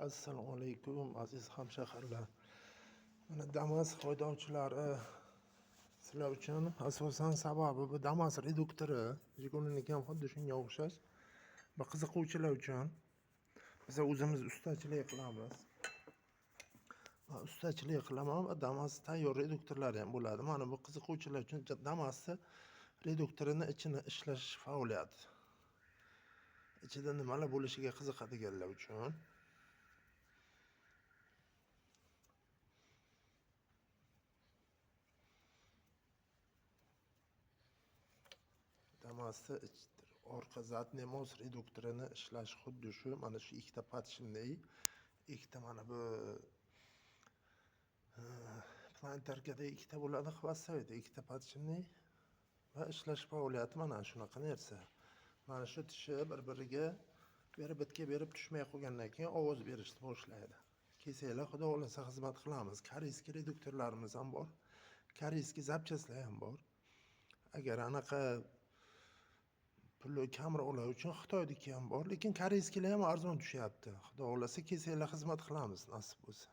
Assalomu alaykum aziz hamshaharlar. Mana Damas haydovchilari sizlar uchun asosan sababi bu Damas reduktori Jigulinikiam xuddi shunga o'xshash. Bu qiziquvchilar uchun biz o'zimiz ustachilik qilamiz. Ustachilik qilaman va Damas tayyor reduktorlari ham bo'ladi. Mana bu qiziquvchilar uchun Damasni reduktorining ichini ishlash faoliyati. Ichida nimalar bo'lishiga qiziqadiganlar uchun Damasni orqa zadniy most reduktorini ishlash xuddi shu. Mana shu ikkita podshimniy, ikkita mana bu plantarkada ikkita bo'ladi, xvostsoyda ikkita podshimniy va ishlash faoliyati mana shunaqa narsa. Mana shu tishi bir-biriga bitga berib tushmay qolgandan keyin ovoz berishni boshlaydi. Kelsanglar, xudo xolasa xizmat qilamiz. Koreyskiy reduktorlarimiz ham bor. Koreyskiy zapchastlar ham bor. Agar anaqa puli kamroqlar uchun Xitoyniki ham bor, lekin koreyskiylar ham arzon tushyapti. Xudo xolasa kelsanglar xizmat qilamiz nasib bo'lsa.